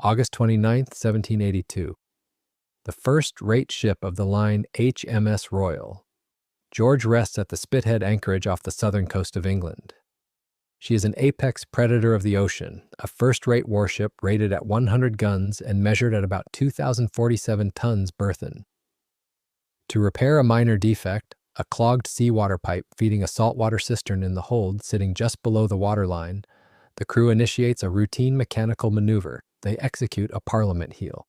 August 29, 1782. The first-rate ship of the line HMS Royal George rests at the Spithead anchorage off the southern coast of England. She is an apex predator of the ocean, a first-rate warship rated at 100 guns and measured at about 2,047 tons burthen. To repair a minor defect, a clogged seawater pipe feeding a saltwater cistern in the hold sitting just below the waterline, the crew initiates a routine mechanical maneuver. They execute a parliament heel.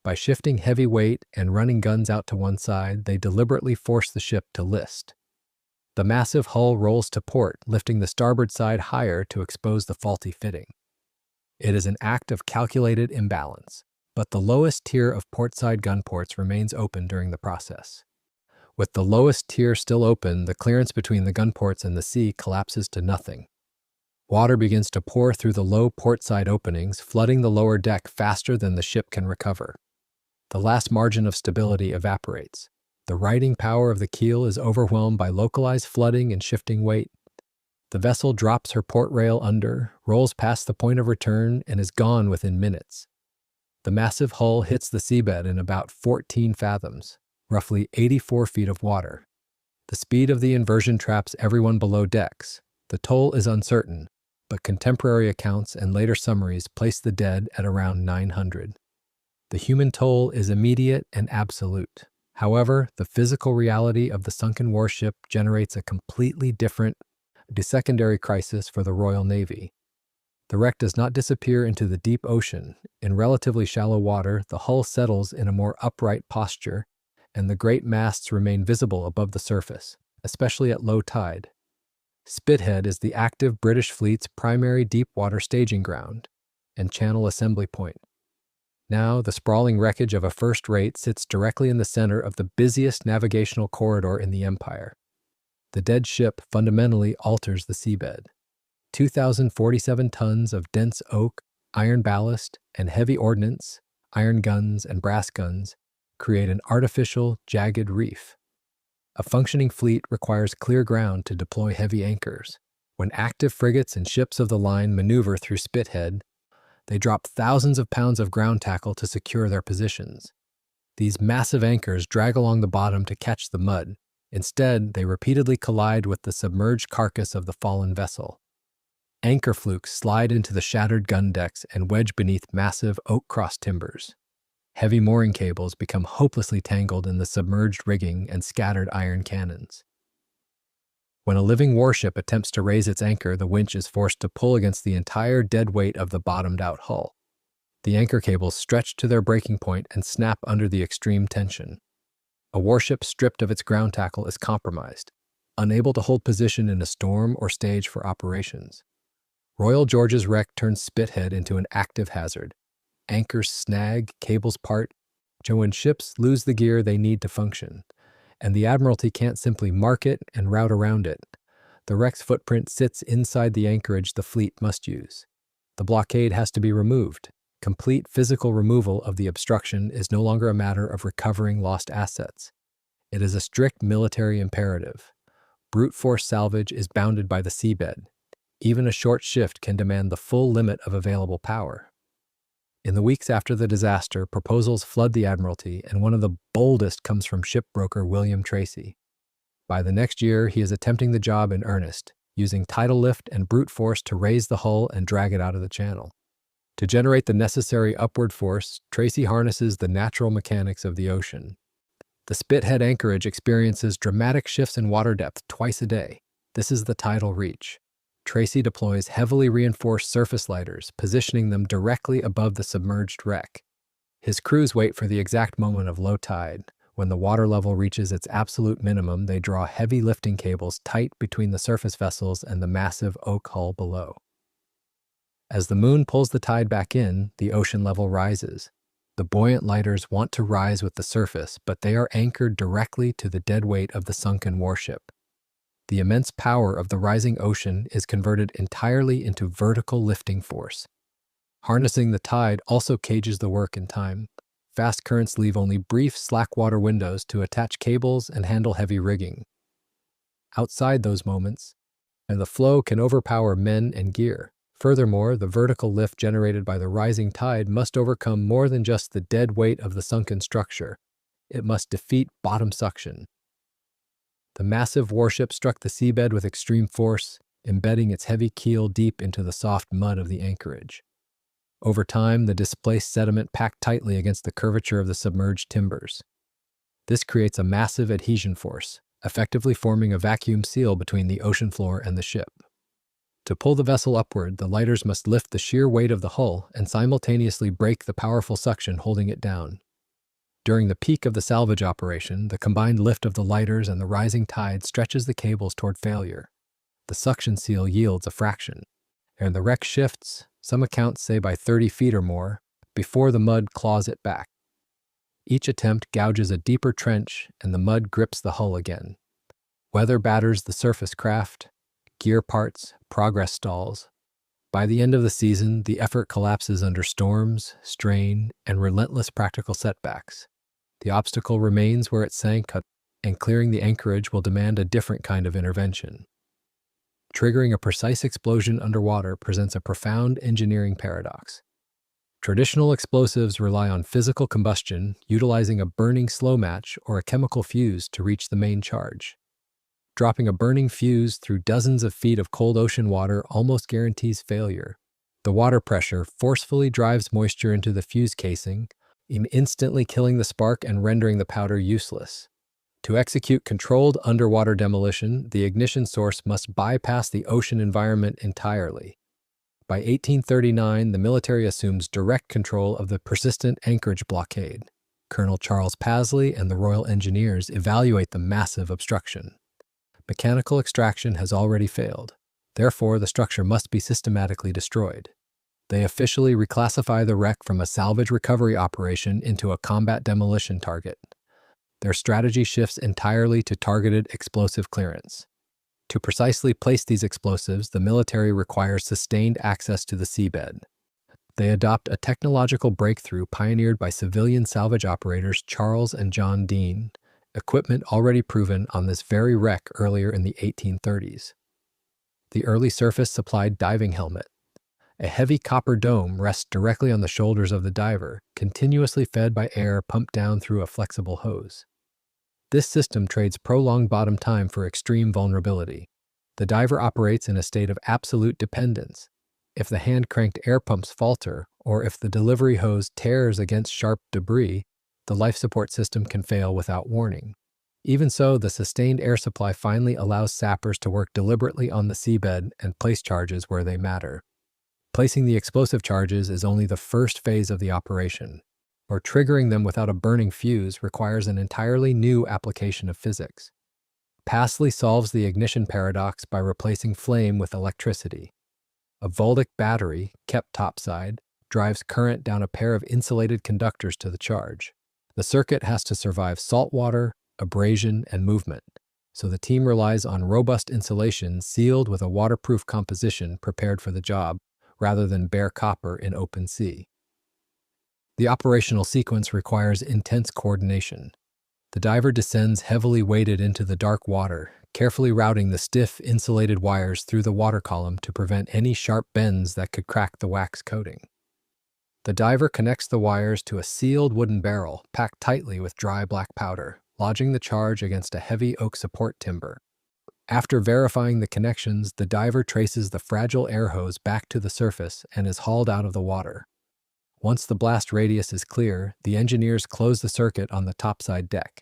By shifting heavy weight and running guns out to one side, they deliberately force the ship to list. The massive hull rolls to port, lifting the starboard side higher to expose the faulty fitting. It is an act of calculated imbalance, but the lowest tier of portside gunports remains open during the process. With the lowest tier still open, the clearance between the gunports and the sea collapses to nothing. Water begins to pour through the low portside openings, flooding the lower deck faster than the ship can recover. The last margin of stability evaporates. The righting power of the keel is overwhelmed by localized flooding and shifting weight. The vessel drops her port rail under, rolls past the point of return, and is gone within minutes. The massive hull hits the seabed in about 14 fathoms, roughly 84 feet of water. The speed of the inversion traps everyone below decks. The toll is uncertain, but contemporary accounts and later summaries place the dead at around 900. The human toll is immediate and absolute. However, the physical reality of the sunken warship generates a completely different, secondary crisis for the Royal Navy. The wreck does not disappear into the deep ocean. In relatively shallow water, the hull settles in a more upright posture, and the great masts remain visible above the surface, especially at low tide. Spithead is the active British fleet's primary deep-water staging ground and channel assembly point. Now, the sprawling wreckage of a first rate sits directly in the center of the busiest navigational corridor in the Empire. The dead ship fundamentally alters the seabed. 2,047 tons of dense oak, iron ballast, and heavy ordnance, iron guns and brass guns, create an artificial, jagged reef. A functioning fleet requires clear ground to deploy heavy anchors. When active frigates and ships of the line maneuver through Spithead, they drop thousands of pounds of ground tackle to secure their positions. These massive anchors drag along the bottom to catch the mud. Instead, they repeatedly collide with the submerged carcass of the fallen vessel. Anchor flukes slide into the shattered gun decks and wedge beneath massive oak-cross timbers. Heavy mooring cables become hopelessly tangled in the submerged rigging and scattered iron cannons. When a living warship attempts to raise its anchor, the winch is forced to pull against the entire dead weight of the bottomed-out hull. The anchor cables stretch to their breaking point and snap under the extreme tension. A warship stripped of its ground tackle is compromised, unable to hold position in a storm or stage for operations. Royal George's wreck turns Spithead into an active hazard. Anchors snag, cables part, so when ships lose the gear they need to function, and the Admiralty can't simply mark it and route around it. The wreck's footprint sits inside the anchorage the fleet must use. The blockade has to be removed. Complete physical removal of the obstruction is no longer a matter of recovering lost assets. It is a strict military imperative. Brute force salvage is bounded by the seabed. Even a short shift can demand the full limit of available power. In the weeks after the disaster, proposals flood the Admiralty, and one of the boldest comes from shipbroker William Tracy. By the next year, he is attempting the job in earnest, using tidal lift and brute force to raise the hull and drag it out of the channel. To generate the necessary upward force, Tracy harnesses the natural mechanics of the ocean. The Spithead anchorage experiences dramatic shifts in water depth twice a day. This is the tidal reach. Tracy deploys heavily reinforced surface lighters, positioning them directly above the submerged wreck. His crews wait for the exact moment of low tide. When the water level reaches its absolute minimum, they draw heavy lifting cables tight between the surface vessels and the massive oak hull below. As the moon pulls the tide back in, the ocean level rises. The buoyant lighters want to rise with the surface, but they are anchored directly to the dead weight of the sunken warship. The immense power of the rising ocean is converted entirely into vertical lifting force. Harnessing the tide also cages the work in time. Fast currents leave only brief slack-water windows to attach cables and handle heavy rigging. Outside those moments, and the flow can overpower men and gear. Furthermore, the vertical lift generated by the rising tide must overcome more than just the dead weight of the sunken structure. It must defeat bottom suction. The massive warship struck the seabed with extreme force, embedding its heavy keel deep into the soft mud of the anchorage. Over time, the displaced sediment packed tightly against the curvature of the submerged timbers. This creates a massive adhesion force, effectively forming a vacuum seal between the ocean floor and the ship. To pull the vessel upward, the lighters must lift the sheer weight of the hull and simultaneously break the powerful suction holding it down. During the peak of the salvage operation, the combined lift of the lighters and the rising tide stretches the cables toward failure. The suction seal yields a fraction, and the wreck shifts, some accounts say by 30 feet or more, before the mud claws it back. Each attempt gouges a deeper trench, and the mud grips the hull again. Weather batters the surface craft, gear parts, progress stalls. By the end of the season, the effort collapses under storms, strain, and relentless practical setbacks. The obstacle remains where it sank, and clearing the anchorage will demand a different kind of intervention. Triggering a precise explosion underwater presents a profound engineering paradox. Traditional explosives rely on physical combustion, utilizing a burning slow match or a chemical fuse to reach the main charge. Dropping a burning fuse through dozens of feet of cold ocean water almost guarantees failure. The water pressure forcefully drives moisture into the fuse casing, instantly killing the spark and rendering the powder useless. To execute controlled underwater demolition, the ignition source must bypass the ocean environment entirely. By 1839, the military assumes direct control of the persistent anchorage blockade. Colonel Charles Pasley and the Royal Engineers evaluate the massive obstruction. Mechanical extraction has already failed. Therefore, the structure must be systematically destroyed. They officially reclassify the wreck from a salvage recovery operation into a combat demolition target. Their strategy shifts entirely to targeted explosive clearance. To precisely place these explosives, the military requires sustained access to the seabed. They adopt a technological breakthrough pioneered by civilian salvage operators Charles and John Dean, equipment already proven on this very wreck earlier in the 1830s. The early surface-supplied diving helmet. A heavy copper dome rests directly on the shoulders of the diver, continuously fed by air pumped down through a flexible hose. This system trades prolonged bottom time for extreme vulnerability. The diver operates in a state of absolute dependence. If the hand-cranked air pumps falter, or if the delivery hose tears against sharp debris, the life support system can fail without warning. Even so, the sustained air supply finally allows sappers to work deliberately on the seabed and place charges where they matter. Placing the explosive charges is only the first phase of the operation, or triggering them without a burning fuse requires an entirely new application of physics. Pasley solves the ignition paradox by replacing flame with electricity. A voltaic battery, kept topside, drives current down a pair of insulated conductors to the charge. The circuit has to survive salt water, abrasion, and movement, so the team relies on robust insulation sealed with a waterproof composition prepared for the job, rather than bare copper in open sea. The operational sequence requires intense coordination. The diver descends heavily weighted into the dark water, carefully routing the stiff, insulated wires through the water column to prevent any sharp bends that could crack the wax coating. The diver connects the wires to a sealed wooden barrel packed tightly with dry black powder, lodging the charge against a heavy oak support timber. After verifying the connections, the diver traces the fragile air hose back to the surface and is hauled out of the water. Once the blast radius is clear, the engineers close the circuit on the topside deck.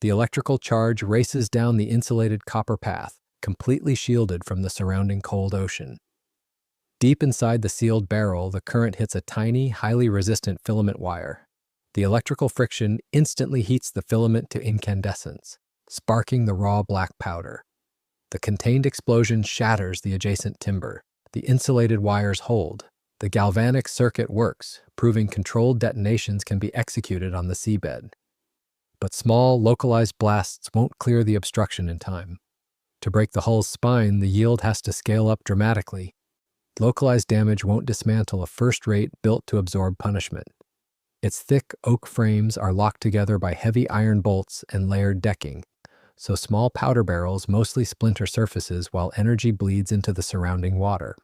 The electrical charge races down the insulated copper path, completely shielded from the surrounding cold ocean. Deep inside the sealed barrel, the current hits a tiny, highly resistant filament wire. The electrical friction instantly heats the filament to incandescence, sparking the raw black powder. The contained explosion shatters the adjacent timber. The insulated wires hold. The galvanic circuit works, proving controlled detonations can be executed on the seabed. But small, localized blasts won't clear the obstruction in time. To break the hull's spine, the yield has to scale up dramatically. Localized damage won't dismantle a first-rate built to absorb punishment. Its thick oak frames are locked together by heavy iron bolts and layered decking, so small powder barrels mostly splinter surfaces while energy bleeds into the surrounding water.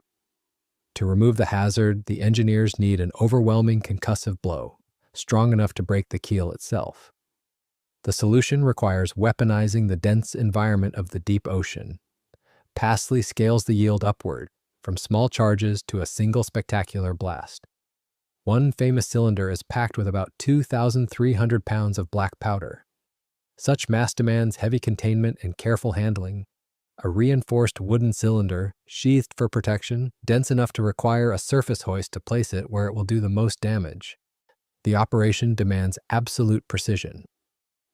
To remove the hazard, the engineers need an overwhelming concussive blow, strong enough to break the keel itself. The solution requires weaponizing the dense environment of the deep ocean. Pasley scales the yield upward, from small charges to a single spectacular blast. One famous cylinder is packed with about 2,300 pounds of black powder. Such mass demands heavy containment and careful handling. A reinforced wooden cylinder, sheathed for protection, dense enough to require a surface hoist to place it where it will do the most damage. The operation demands absolute precision.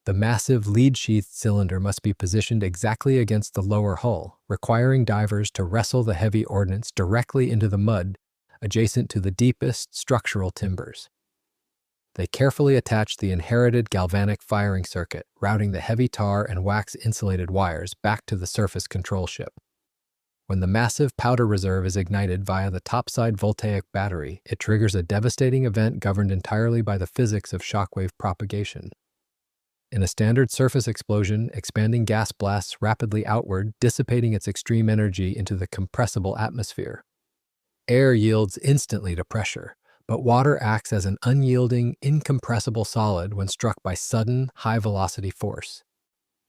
The massive lead-sheathed cylinder must be positioned exactly against the lower hull, requiring divers to wrestle the heavy ordnance directly into the mud adjacent to the deepest structural timbers. They carefully attach the inherited galvanic firing circuit, routing the heavy tar and wax-insulated wires back to the surface control ship. When the massive powder reserve is ignited via the topside voltaic battery, it triggers a devastating event governed entirely by the physics of shockwave propagation. In a standard surface explosion, expanding gas blasts rapidly outward, dissipating its extreme energy into the compressible atmosphere. Air yields instantly to pressure, but water acts as an unyielding, incompressible solid when struck by sudden, high-velocity force.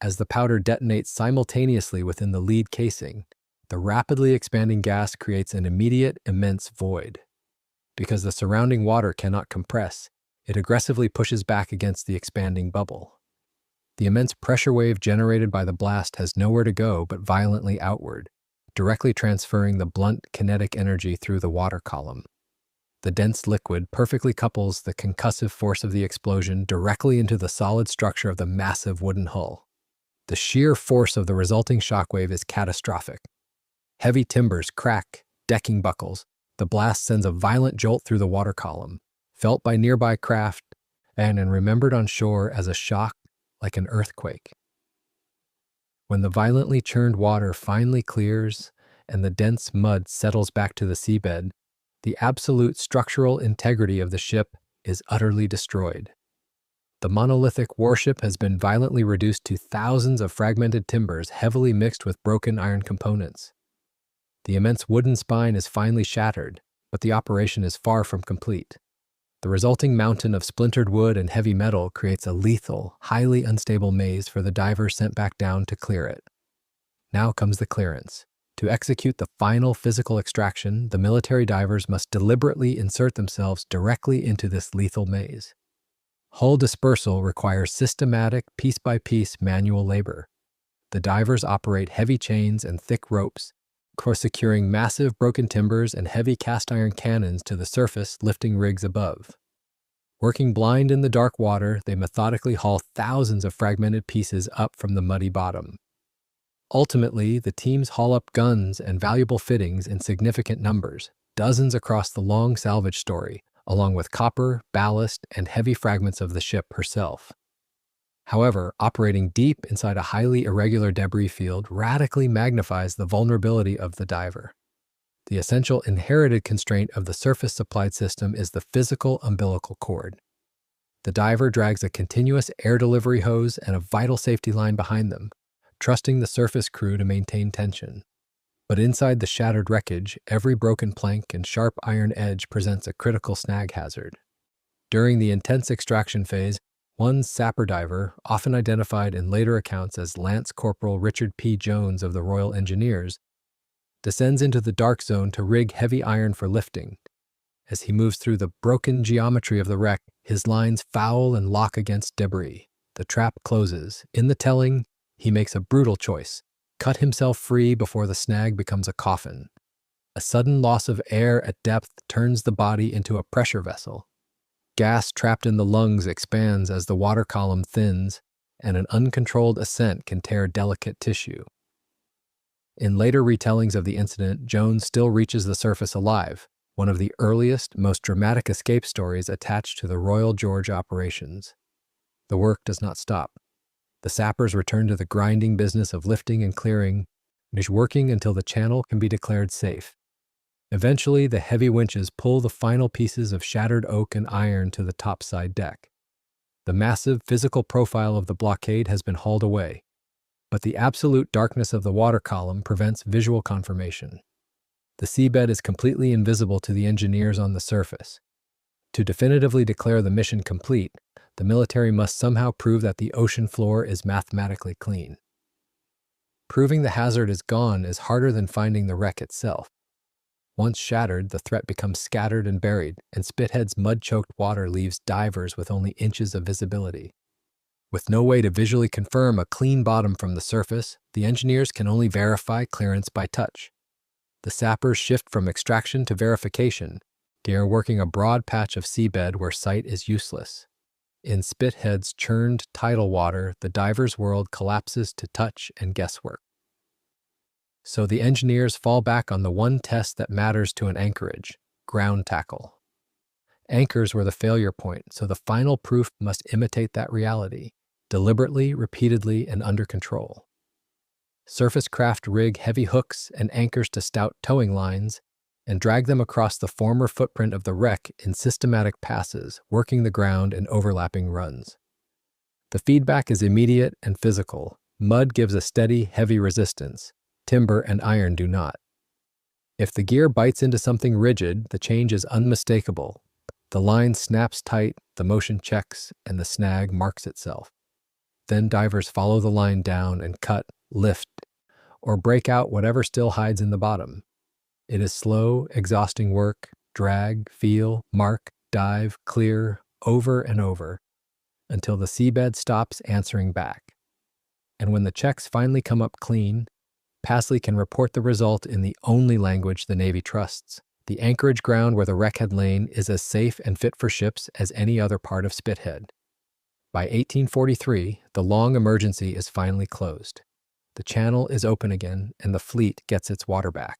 As the powder detonates simultaneously within the lead casing, the rapidly expanding gas creates an immediate, immense void. Because the surrounding water cannot compress, it aggressively pushes back against the expanding bubble. The immense pressure wave generated by the blast has nowhere to go but violently outward, directly transferring the blunt kinetic energy through the water column. The dense liquid perfectly couples the concussive force of the explosion directly into the solid structure of the massive wooden hull. The sheer force of the resulting shockwave is catastrophic. Heavy timbers crack, decking buckles. The blast sends a violent jolt through the water column, felt by nearby craft and remembered on shore as a shock like an earthquake. When the violently churned water finally clears and the dense mud settles back to the seabed, the absolute structural integrity of the ship is utterly destroyed. The monolithic warship has been violently reduced to thousands of fragmented timbers heavily mixed with broken iron components. The immense wooden spine is finally shattered, but the operation is far from complete. The resulting mountain of splintered wood and heavy metal creates a lethal, highly unstable maze for the divers sent back down to clear it. Now comes the clearance. To execute the final physical extraction, the military divers must deliberately insert themselves directly into this lethal maze. Hull dispersal requires systematic, piece-by-piece manual labor. The divers operate heavy chains and thick ropes, securing massive broken timbers and heavy cast-iron cannons to the surface lifting rigs above. Working blind in the dark water, they methodically haul thousands of fragmented pieces up from the muddy bottom. Ultimately, the teams haul up guns and valuable fittings in significant numbers, dozens across the long salvage story, along with copper, ballast, and heavy fragments of the ship herself. However, operating deep inside a highly irregular debris field radically magnifies the vulnerability of the diver. The essential inherited constraint of the surface-supplied system is the physical umbilical cord. The diver drags a continuous air delivery hose and a vital safety line behind them, trusting the surface crew to maintain tension. But inside the shattered wreckage, every broken plank and sharp iron edge presents a critical snag hazard. During the intense extraction phase, one sapper diver, often identified in later accounts as Lance Corporal Richard P. Jones of the Royal Engineers, descends into the dark zone to rig heavy iron for lifting. As he moves through the broken geometry of the wreck, his lines foul and lock against debris. The trap closes. In the telling, he makes a brutal choice: cut himself free before the snag becomes a coffin. A sudden loss of air at depth turns the body into a pressure vessel. Gas trapped in the lungs expands as the water column thins, and an uncontrolled ascent can tear delicate tissue. In later retellings of the incident, Jones still reaches the surface alive, one of the earliest, most dramatic escape stories attached to the Royal George operations. The work does not stop. The sappers return to the grinding business of lifting and clearing, working until the channel can be declared safe. Eventually, the heavy winches pull the final pieces of shattered oak and iron to the topside deck. The massive physical profile of the blockade has been hauled away, but the absolute darkness of the water column prevents visual confirmation. The seabed is completely invisible to the engineers on the surface. To definitively declare the mission complete, the military must somehow prove that the ocean floor is mathematically clean. Proving the hazard is gone is harder than finding the wreck itself. Once shattered, the threat becomes scattered and buried, and Spithead's mud-choked water leaves divers with only inches of visibility. With no way to visually confirm a clean bottom from the surface, the engineers can only verify clearance by touch. The sappers shift from extraction to verification. They are working a broad patch of seabed where sight is useless. In Spithead's churned tidal water, the diver's world collapses to touch and guesswork. So the engineers fall back on the one test that matters to an anchorage: ground tackle. Anchors were the failure point, so the final proof must imitate that reality, deliberately, repeatedly, and under control. Surface craft rig heavy hooks and anchors to stout towing lines and drag them across the former footprint of the wreck in systematic passes, working the ground in overlapping runs. The feedback is immediate and physical. Mud gives a steady, heavy resistance. Timber and iron do not. If the gear bites into something rigid, the change is unmistakable. The line snaps tight, the motion checks, and the snag marks itself. Then divers follow the line down and cut, lift, or break out whatever still hides in the bottom. It is slow, exhausting work: drag, feel, mark, dive, clear, over and over, until the seabed stops answering back. And when the checks finally come up clean, Pasley can report the result in the only language the Navy trusts. The anchorage ground where the wreck had lain is as safe and fit for ships as any other part of Spithead. By 1843, the long emergency is finally closed. The channel is open again, and the fleet gets its water back.